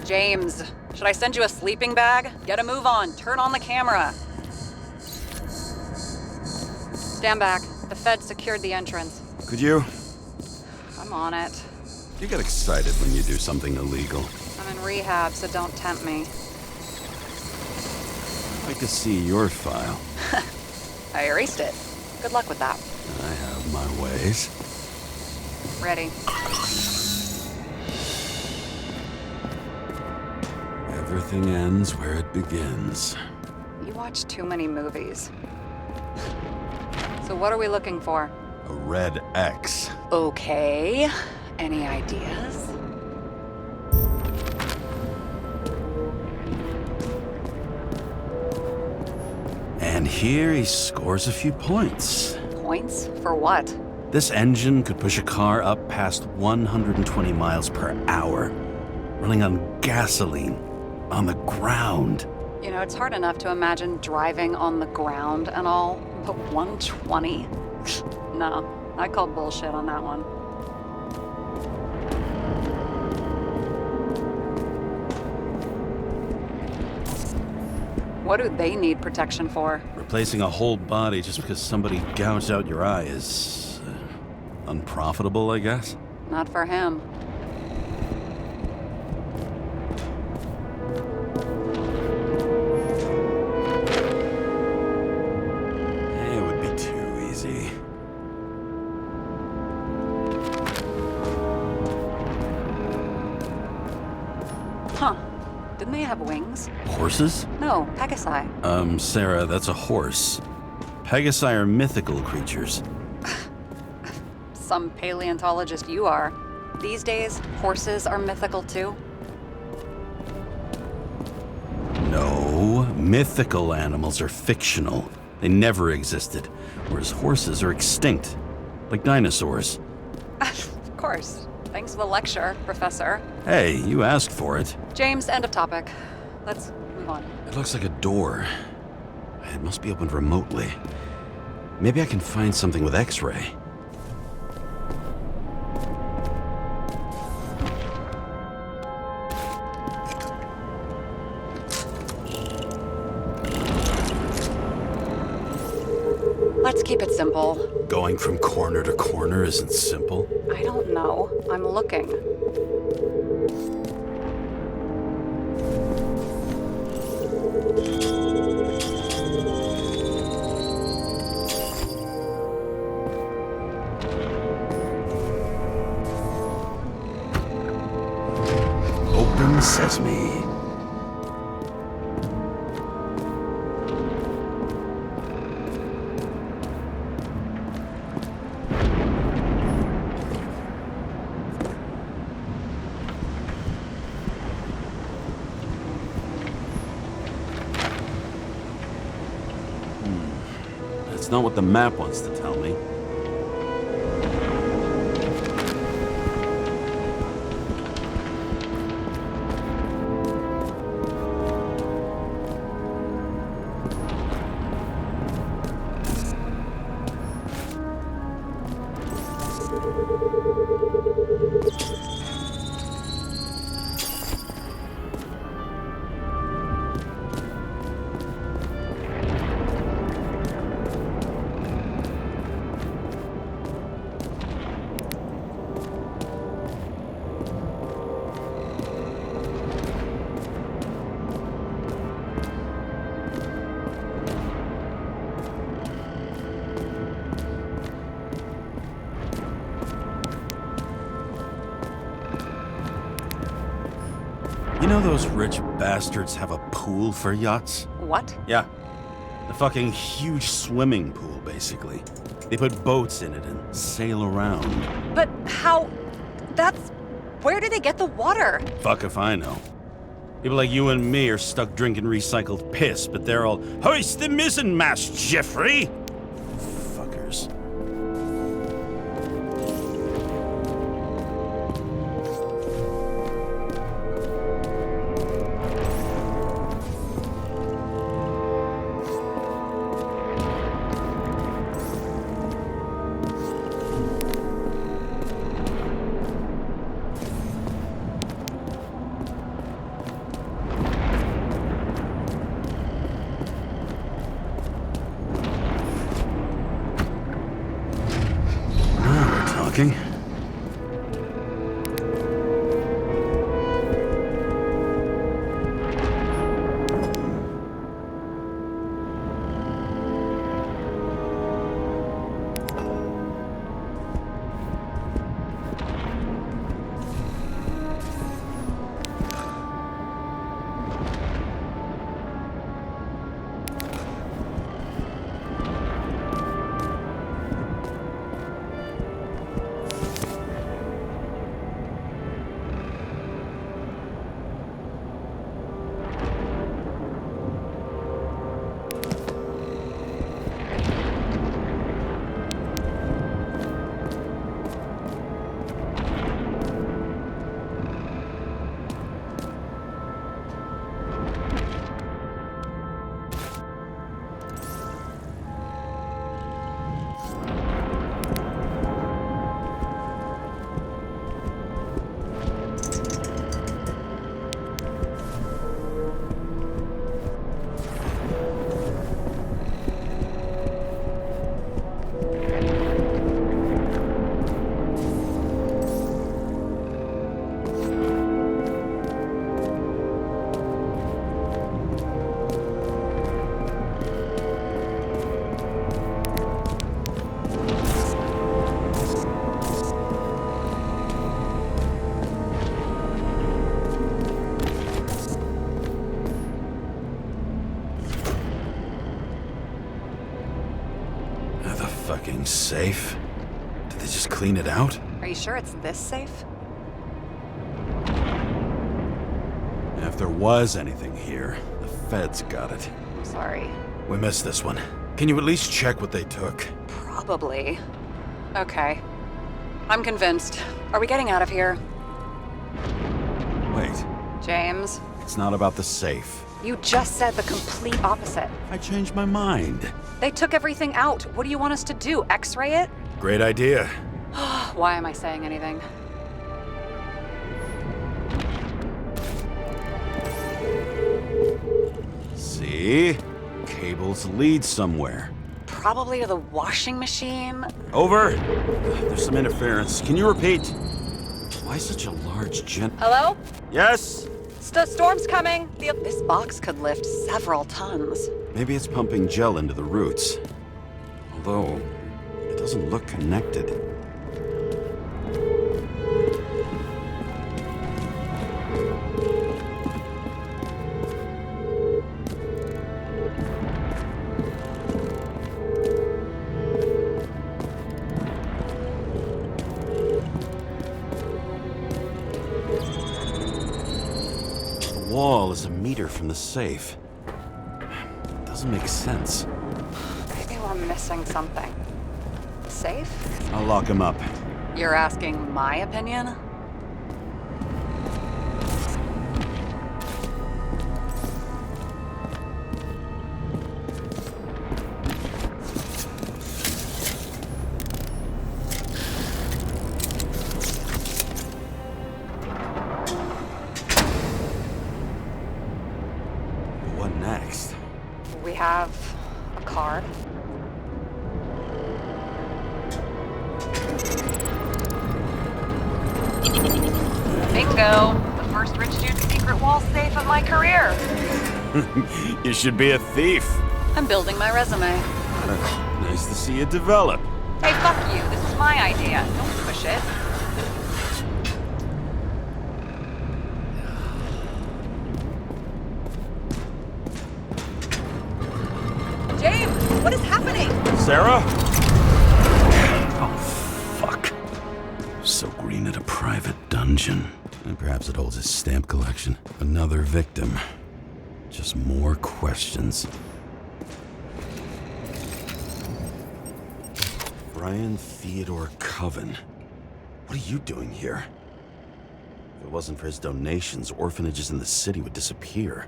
James, should I send you a sleeping bag? Get a move on. Turn on the camera. Stand back. The Fed secured the entrance. Could you? I'm on it. You get excited when you do something illegal. I'm in rehab, so don't tempt me. I'd like to see your file. I erased it. Good luck with that. I have my ways. Ready. Everything ends where it begins. You watch too many movies. So what are we looking for? A red X. Okay. Any ideas? And here he scores a few points. Points? For what? This engine could push a car up past 120 miles per hour, running on gasoline, on the ground. You know, it's hard enough to imagine driving on the ground and all, but 120? No, I call bullshit on that one. What do they need protection for? Replacing a whole body just because somebody gouged out your eye is unprofitable, I guess. Not for him. It would be too easy. Huh. Didn't they have wings? Horses? No, Pegasi. Sarah, that's a horse. Pegasi are mythical creatures. Some paleontologist you are. These days, horses are mythical too. No, mythical animals are fictional. They never existed, whereas horses are extinct, like dinosaurs. Of course. Thanks for the lecture, Professor. Hey, you asked for it. James, end of topic. Let's move on. It looks like a door. It must be opened remotely. Maybe I can find something with X-ray. Let's keep it simple. Going from corner to corner isn't simple. I don't know. I'm looking. Open sesame. That's not what the map wants to tell me. You know those rich bastards have a pool for yachts? What? Yeah. A fucking huge swimming pool, basically. They put boats in it and sail around. But how? That's... Where do they get the water? Fuck if I know. People like you and me are stuck drinking recycled piss, but they're all, hoist the mizzenmast, Jeffrey! Fuckers. fucking safe. Did they just clean it out? Are you sure it's this safe? If there was anything here, the feds got it. I'm sorry. We missed this one. Can you at least check what they took? Probably. Okay. I'm convinced. Are we getting out of here? Wait, James, it's not about the safe. you just said the complete opposite. I changed my mind. They took everything out. What do you want us to do? X-ray it? Great idea. Why am I saying anything? See? Cables lead somewhere. Probably to the washing machine. Over. There's some interference. Can you repeat? Why such a large Hello? Yes? Storm's coming. This box could lift several tons. Maybe it's pumping gel into the roots. Although, it doesn't look connected. The wall is a meter from the safe. Doesn't make sense. Maybe we're missing something. Safe? I'll lock him up. You're asking my opinion? What next? We have a card. Bingo! The first rich dude's secret wall safe of my career. You should be a thief. I'm building my resume. Nice to see you develop. Hey, fuck you. This is my idea. Don't push it. James, what is happening? Sarah? Oh, fuck. So Green at a private dungeon. And perhaps it holds his stamp collection. Another victim. Just more questions. Brian Theodore Coven. What are you doing here? If it wasn't for his donations, orphanages in the city would disappear.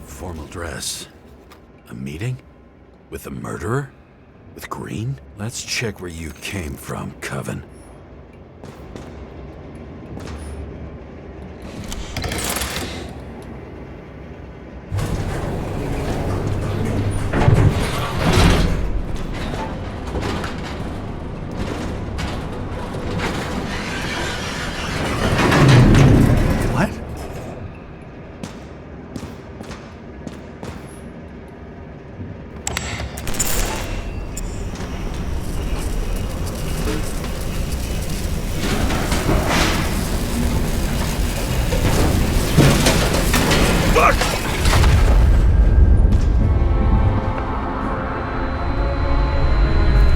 Formal dress. A meeting? With the murderer? With Green? Let's check where you came from, Coven. What?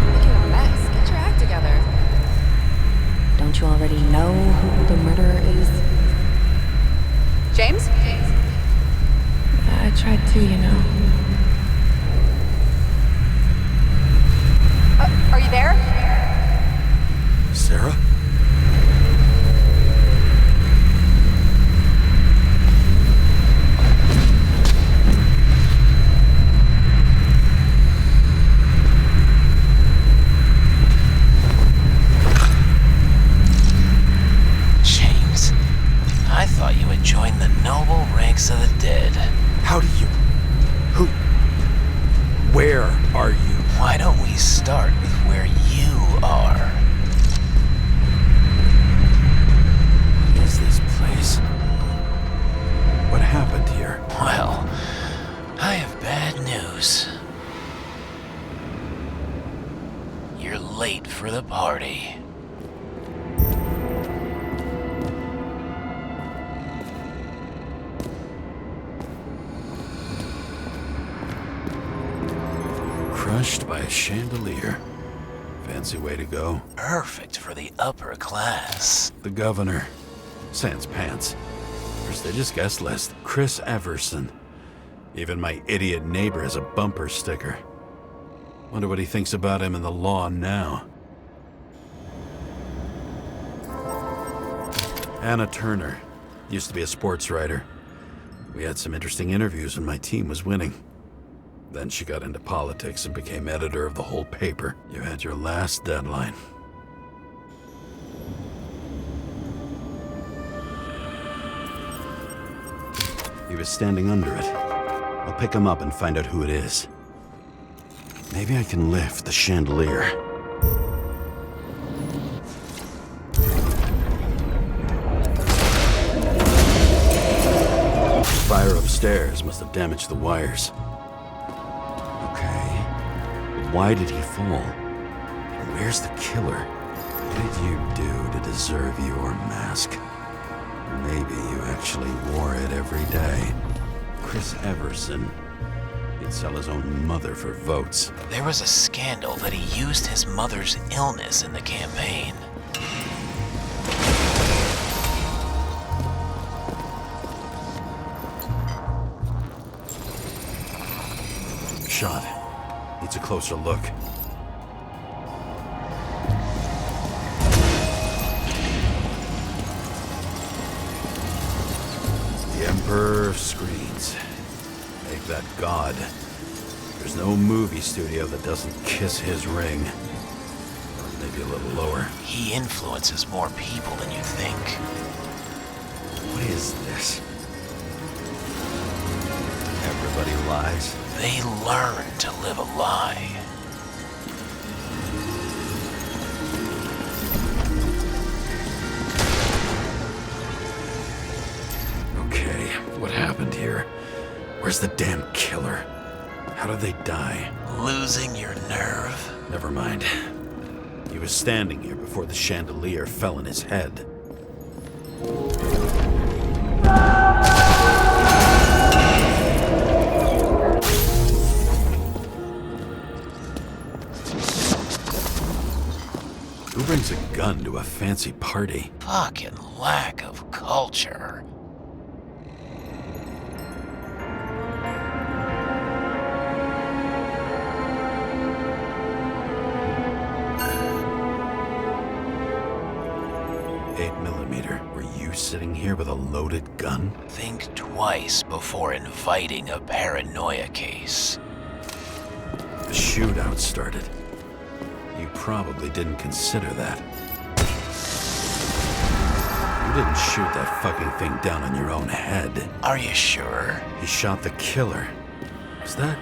Making a mess. Get your act together. Don't you already know who the murderer is? James? I tried to, you know. Are you there? Sarah? James, I thought you had joined the noble ranks of the dead. How do you... Who... Where are you? Why don't we start with where you are? What is this place? What happened here? Well, I have bad news. You're late for the party. crushed by a chandelier. Fancy way to go. Perfect for the upper class. The governor. Sans pants. Prestigious guest list. Chris Everson. Even my idiot neighbor has a bumper sticker. Wonder what he thinks about him and the law now. Anna Turner. Used to be a sports writer. We had some interesting interviews when my team was winning. Then she got into politics and became editor of the whole paper. You had your last deadline. He was standing under it. I'll pick him up and find out who it is. Maybe I can lift the chandelier. Fire upstairs must have damaged the wires. Okay, but why did he fall? And where's the killer? What did you do to deserve your mask? Maybe you actually wore it every day. Chris Everson. He'd sell his own mother for votes. There was a scandal that he used his mother's illness in the campaign. Shot. Needs a closer look. The Emperor of Screens. Make that god. There's no movie studio that doesn't kiss his ring. Or maybe a little lower. He influences more people than you think. What is this? Everybody lies. They learn to live a lie. Okay, what happened here? Where's the damn killer? How did they die? Losing your nerve? Never mind. He was standing here before the chandelier fell on his head. Who brings a gun to a fancy party? Fucking lack of culture. Were you sitting here with a loaded gun? Think twice before inviting a paranoia case. The shootout started. You probably didn't consider that. You didn't shoot that fucking thing down on your own head. Are you sure? You shot the killer. Is that...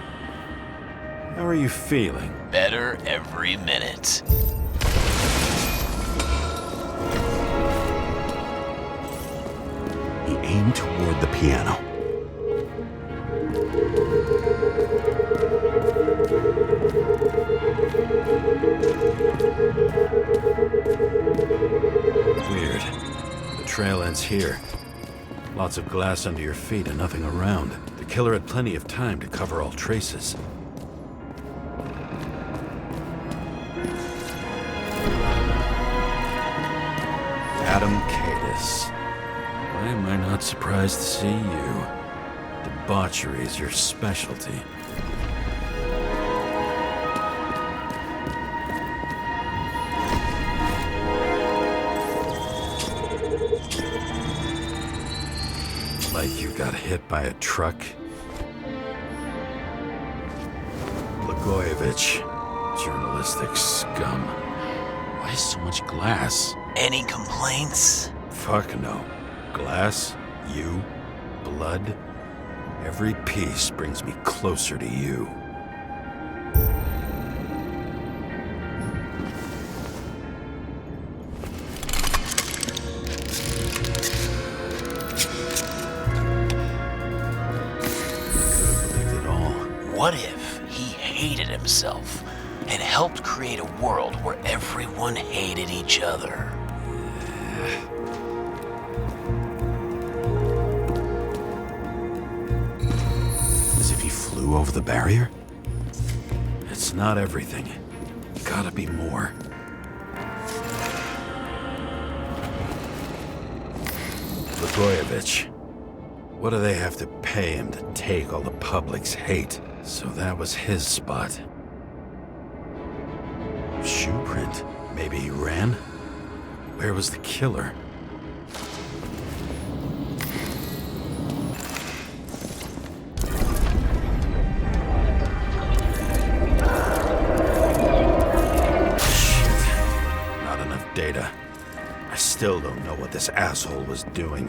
How are you feeling? Better every minute. He aimed toward the piano. Weird. The trail ends here. Lots of glass under your feet and nothing around. The killer had plenty of time to cover all traces. Adam Cadis. Why am I not surprised to see you? Debauchery is your specialty. Like you got hit by a truck? Blagojevich, journalistic scum. Why so much glass? Any complaints? Fuck no. Glass, you, blood. Every piece brings me closer to you. What if he hated himself and helped create a world where everyone hated each other? As if he flew over the barrier? It's not everything. Gotta be more. Blagojevich. What do they have to pay him to take all the public's hate? So that was his spot. Shoe print. Maybe he ran? Where was the killer? Shit. Not enough data. I still don't know what this asshole was doing.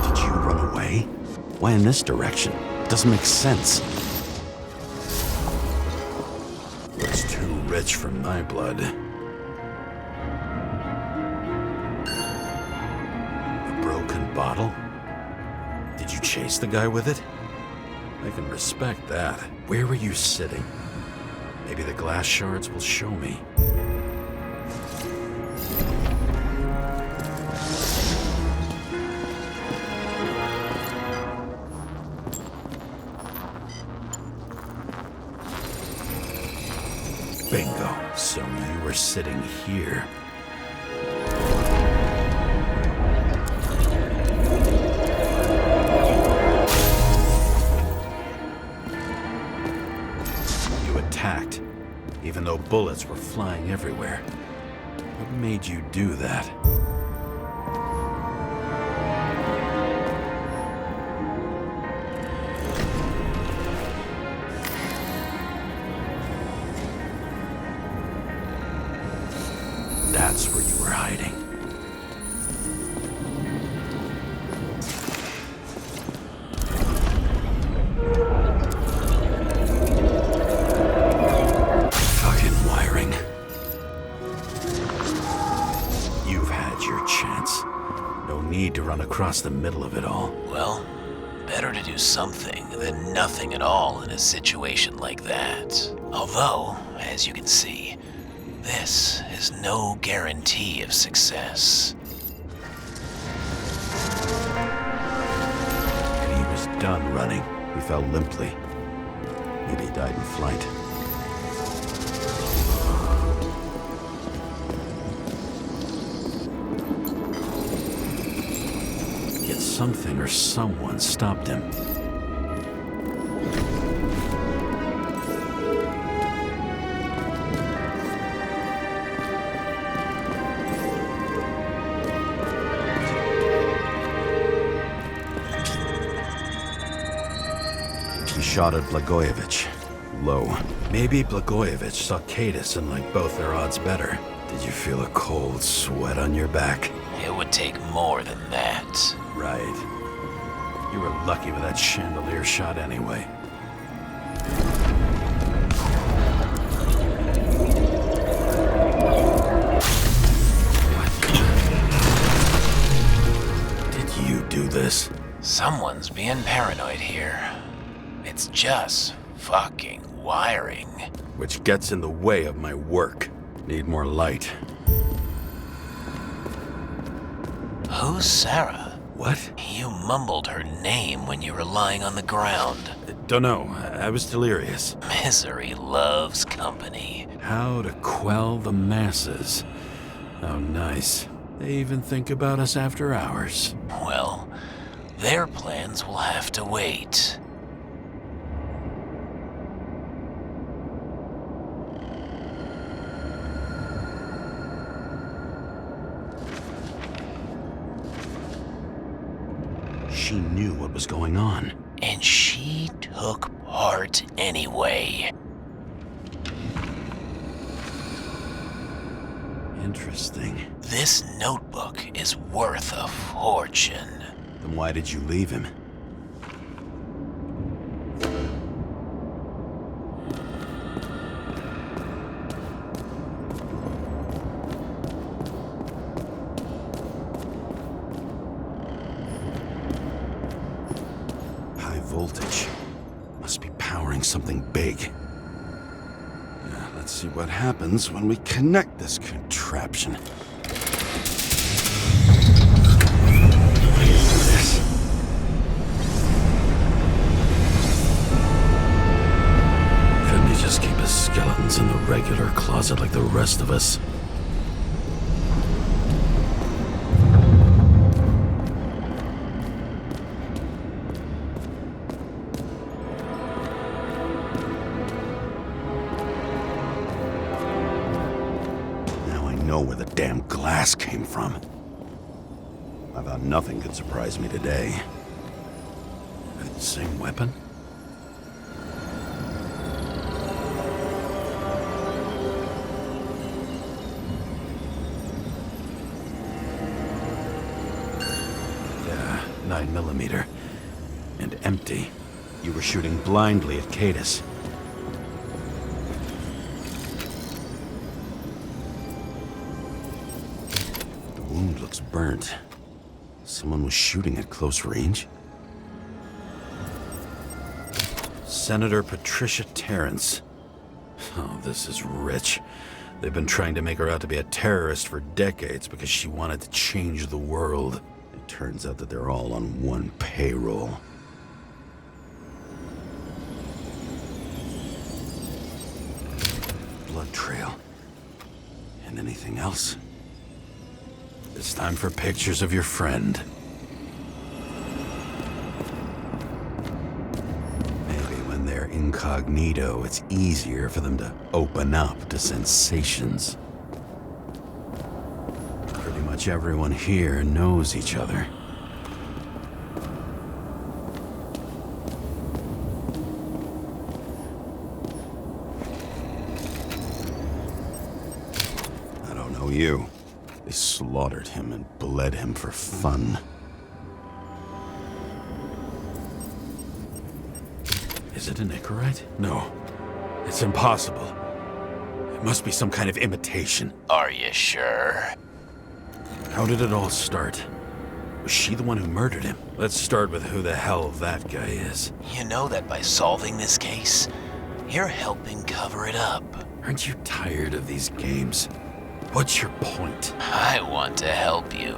Did you run away? Why in this direction? Doesn't make sense. Looks too rich for my blood. A broken bottle? Did you chase the guy with it? I can respect that. Where were you sitting? Maybe the glass shards will show me. Bingo. So you were sitting here. You attacked, even though bullets were flying everywhere. What made you do that? That's where you were hiding. Fucking wiring. You've had your chance. No need to run across the middle of it all. Well, better to do something than nothing at all in a situation like that. Although, as you can see, this is no guarantee of success. And he was done running. He fell limply. Maybe he died in flight. Yet something or someone stopped him. He shot at Blagojevich. Low. Maybe Blagojevich saw Cadis and liked both their odds better. Did you feel a cold sweat on your back? It would take more than that. Right. You were lucky with that chandelier shot anyway. Did you do this? Someone's being paranoid here. It's just fucking wiring. Which gets in the way of my work. Need more light. Who's Sarah? What? You mumbled her name when you were lying on the ground. Dunno. I was delirious. Misery loves company. How to quell the masses. How nice. They even think about us after hours. Well, their plans will have to wait. She knew what was going on. And she took part anyway. Interesting. This notebook is worth a fortune. Then why did you leave him? High voltage. Must be powering something big. Let's see what happens when we connect this contraption. This. Skeletons in the regular closet like the rest of us. Now I know where the damn glass came from. I thought nothing could surprise me today. Same weapon? Yeah, 9mm. And empty. You were shooting blindly at Cadis. The wound looks burnt. Someone was shooting at close range? Senator Patricia Terrence. Oh, this is rich. They've been trying to make her out to be a terrorist for decades because she wanted to change the world. It turns out that they're all on one payroll. Blood trail. And anything else? It's time for pictures of your friend. Incognito, it's easier for them to open up to sensations. Pretty much everyone here knows each other. I don't know you. They slaughtered him and bled him for fun. Is it an Icarite? No. It's impossible. It must be some kind of imitation. Are you sure? How did it all start? Was she the one who murdered him? Let's start with who the hell that guy is. You know that by solving this case, you're helping cover it up. Aren't you tired of these games? What's your point? I want to help you.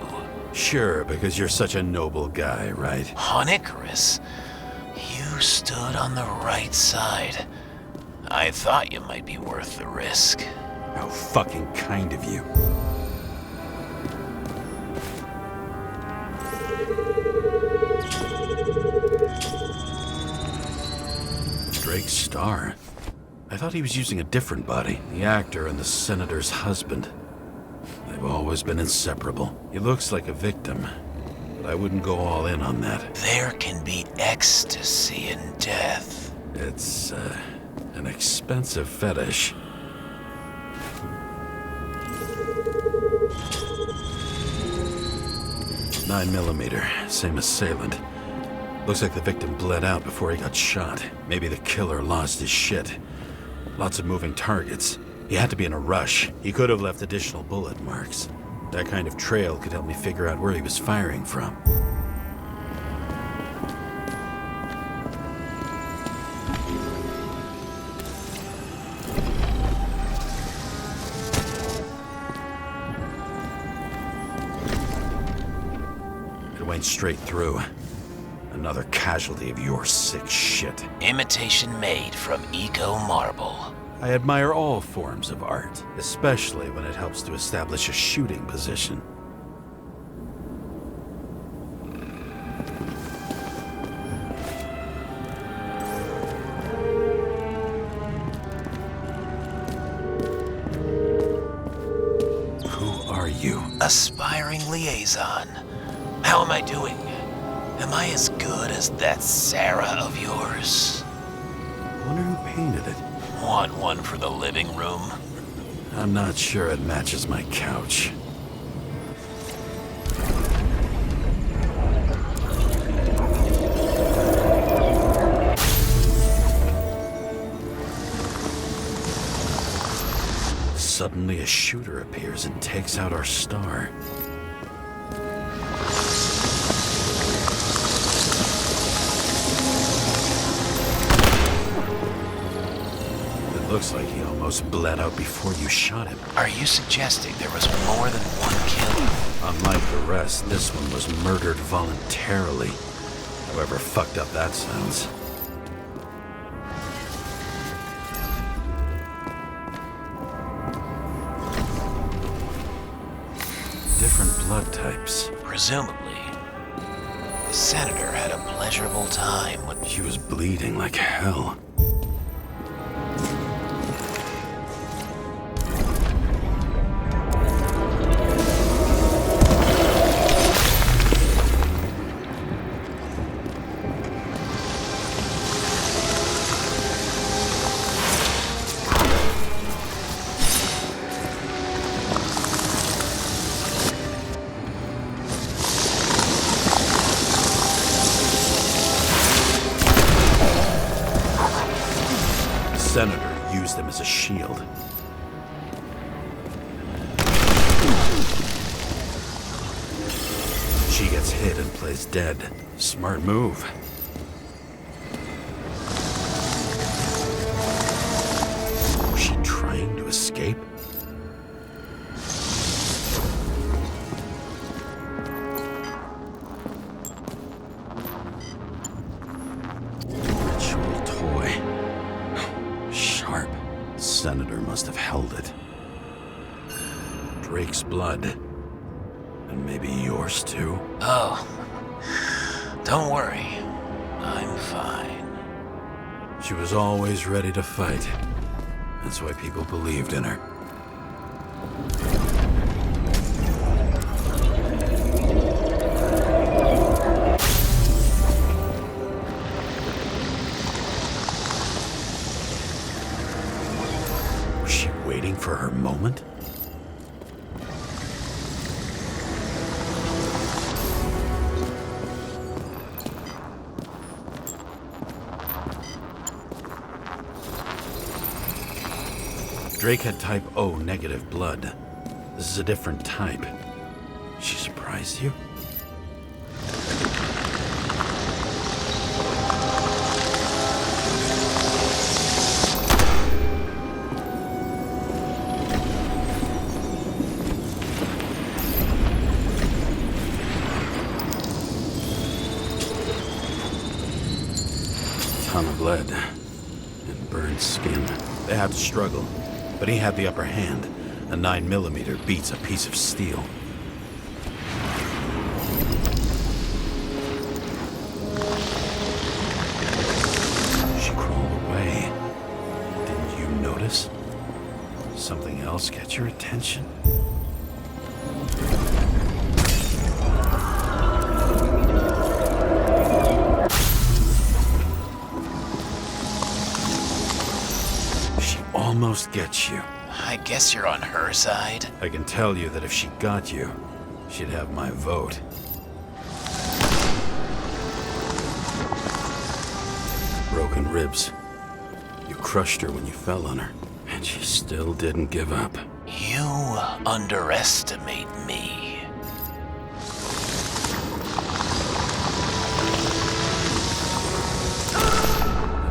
Sure, because you're such a noble guy, right? On Icarus, you stood on the right side. I thought you might be worth the risk. How fucking kind of you. Drake Starr. I thought he was using a different body. The actor and the senator's husband. They've always been inseparable. He looks like a victim, but I wouldn't go all in on that. There can be ecstasy in death. It's, an expensive fetish. .9mm, same assailant. Looks like the victim bled out before he got shot. Maybe the killer lost his shit. Lots of moving targets. He had to be in a rush. He could have left additional bullet marks. That kind of trail could help me figure out where he was firing from. It went straight through. Another casualty of your sick shit. Imitation made from Eco Marble. I admire all forms of art, especially when it helps to establish a shooting position. Who are you? Aspiring liaison. How am I doing? Am I as good as that Sarah of yours? I wonder who painted it. Want one for the living room? I'm not sure it matches my couch. Suddenly a shooter appears and takes out our star. Looks like he almost bled out before you shot him. Are you suggesting there was more than one kill? Unlike the rest, this one was murdered voluntarily. However fucked up that sounds. different blood types. Presumably, the senator had a pleasurable time with... She was bleeding like hell. Senator used them as a shield. She gets hit and plays dead. Smart move. Was she trying to escape? Ritual toy. Sharp. Senator must have held it. Drake's blood. And maybe yours too? Oh, don't worry. I'm fine. She was always ready to fight. That's why people believed in her. Was she waiting for her moment? Drake had type O negative blood. This is a different type. She surprised you? Ton of lead and burned skin. They had to struggle. But he had the upper hand. A 9mm beats a piece of steel. She crawled away. Didn't you notice? Something else catch your attention? Almost gets you. I guess you're on her side. I can tell you that if she got you, she'd have my vote. Broken ribs. You crushed her when you fell on her, and she still didn't give up. You underestimate me.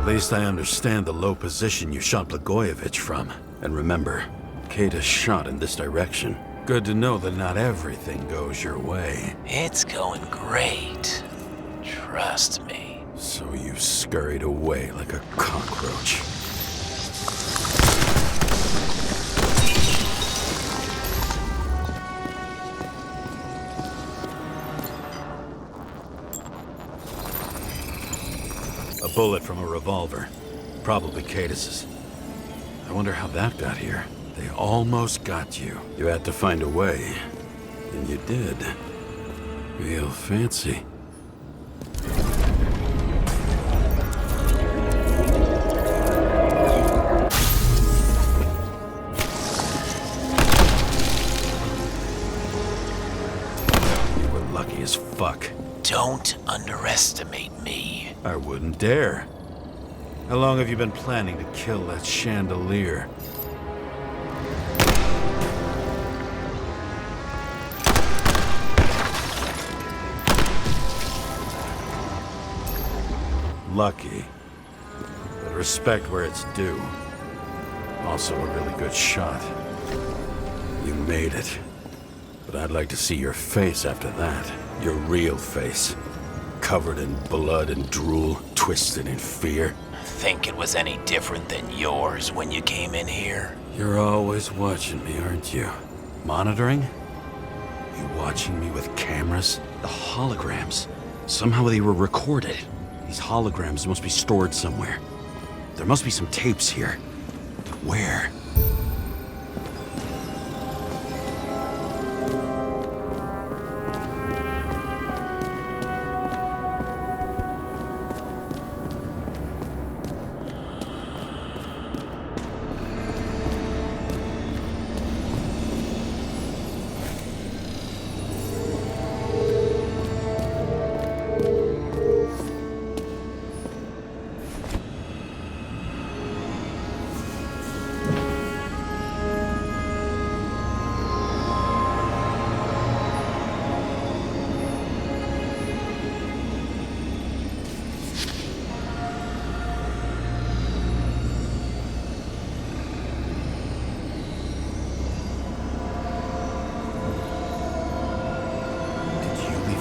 At least I understand the low position you shot Blagojevich from. And remember, Kata shot in this direction. Good to know that not everything goes your way. It's going great. Trust me. So you scurried away like a cockroach. A bullet from a revolver. Probably Katis's. I wonder how that got here. They almost got you. You had to find a way. And you did. Real fancy. You were lucky as fuck. Don't underestimate me. I wouldn't dare. How long have you been planning to kill that chandelier? Lucky. But respect where it's due. Also a really good shot. You made it. But I'd like to see your face after that. Your real face. Covered in blood and drool, twisted in fear. Think it was any different than yours when you came in here? You're always watching me, aren't you? Monitoring? You watching me with cameras? The holograms. Somehow they were recorded. These holograms must be stored somewhere. There must be some tapes here. But where?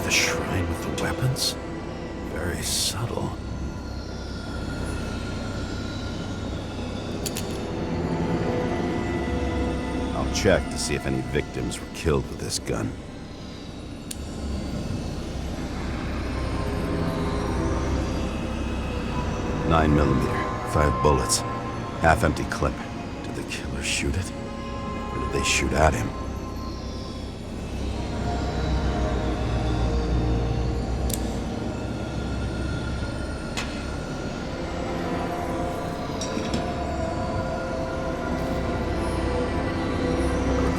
The shrine with the weapons? Very subtle. I'll check to see if any victims were killed with this gun. .9mm, 5 bullets, half-empty clip. Did the killer shoot it? Or did they shoot at him?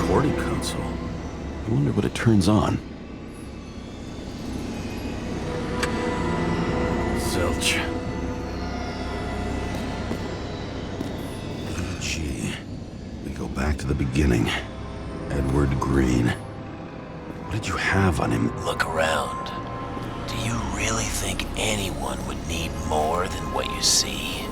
Recording console. I wonder what it turns on. Zilch. E.G. We go back to the beginning. Edward Green. What did you have on him? Look around. Do you really think anyone would need more than what you see?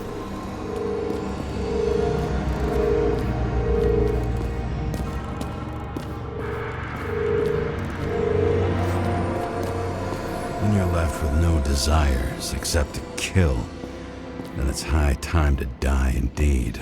When you're left with no desires except to kill, then it's high time to die indeed.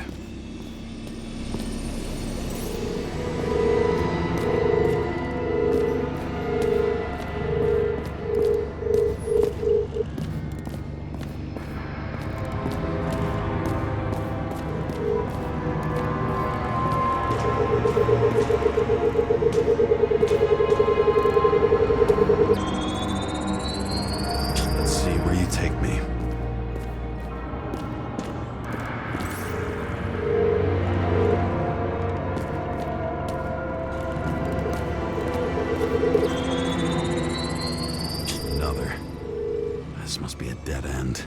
Let's see where you take me. Another. This must be a dead end.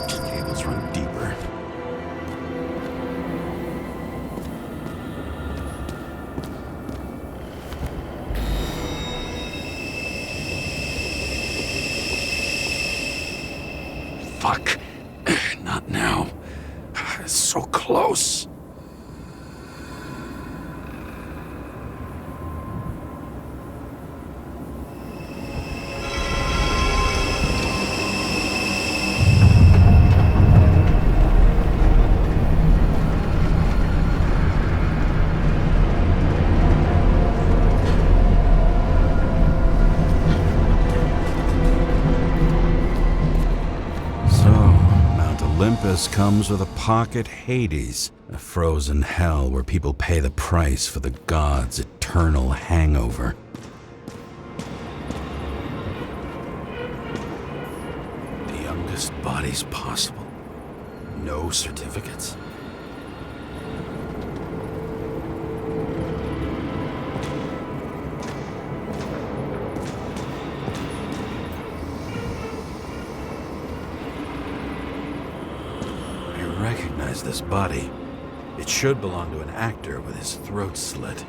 Cables run deeper. Fuck. Not now. It's so close. Olympus comes with a pocket Hades, a frozen hell where people pay the price for the gods' eternal hangover. The youngest bodies possible. No certificates. I recognize this body. It should belong to an actor with his throat slit.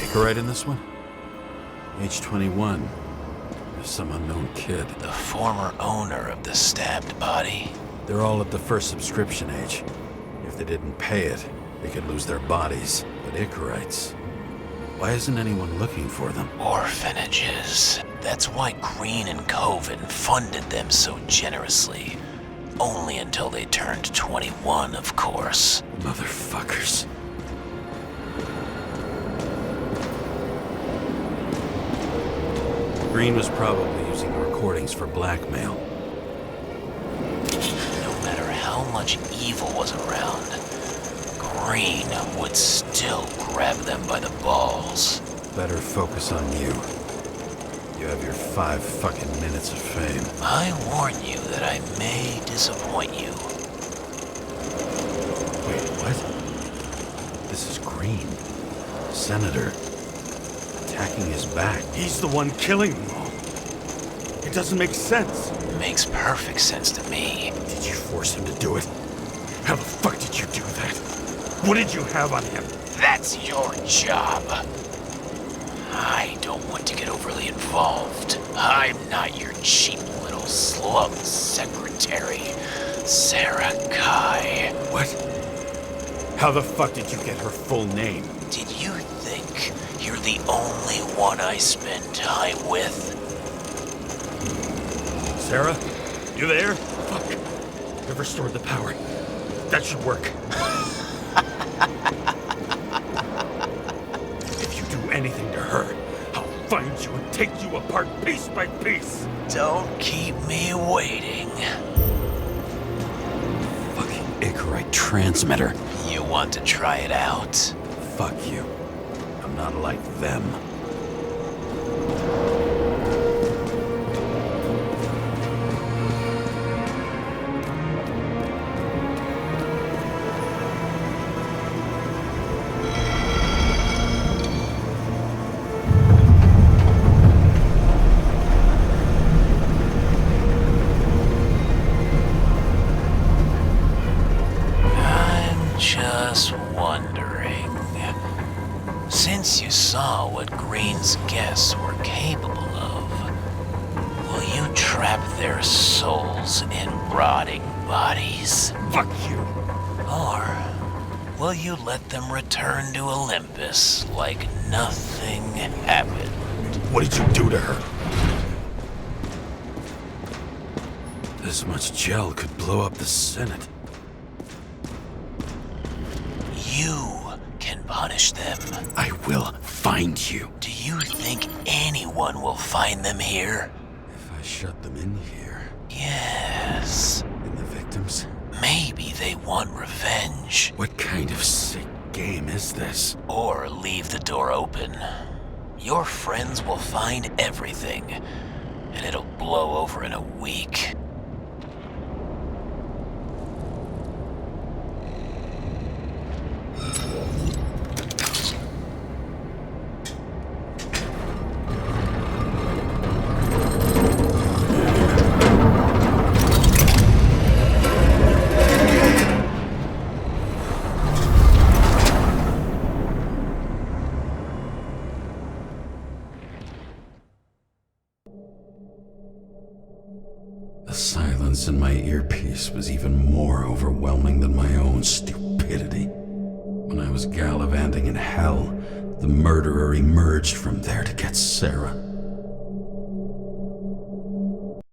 Icarite in this one? Age 21. There's some unknown kid. The former owner of the stabbed body. They're all at the first subscription age. If they didn't pay it, they could lose their bodies. But Icarites... why isn't anyone looking for them? Orphanages. That's why Green and Coven funded them so generously. Only until they turned 21, of course. Motherfuckers. Green was probably using the recordings for blackmail. No matter how much evil was around, Green would still grab them by the balls. Better focus on you. You have your 5 fucking minutes of fame. I warn you that I may disappoint you. Wait, what? This is Green. Senator. Attacking his back. He's the one killing them all. It doesn't make sense. Makes perfect sense to me. Did you force him to do it? How the fuck did you do that? What did you have on him? That's your job. I don't want to get overly involved. I'm not your cheap little slum secretary, Sarah Kai. What? How the fuck did you get her full name? Did you think you're the only one I spend time with? Sarah? You there? Fuck. I've restored the power. That should work. If you do anything to her, I'll find you and take you apart piece by piece. Don't keep me waiting. Fucking Icarite transmitter. You want to try it out? Fuck you. I'm not like them. Just wondering, since you saw what Green's guests were capable of, will you trap their souls in rotting bodies? Fuck you. Or will you let them return to Olympus like nothing happened? What did you do to her? This much gel could blow up the Senate. You can punish them. I will find you. Do you think anyone will find them here? If I shut them in here, Yes. and the victims, Maybe they want revenge. what kind of sick game is this? Or leave the door open. Your friends will find everything, and it'll blow over in a week. The silence in my earpiece was even more overwhelming than my own stupidity. When I was gallivanting in hell, the murderer emerged from there to get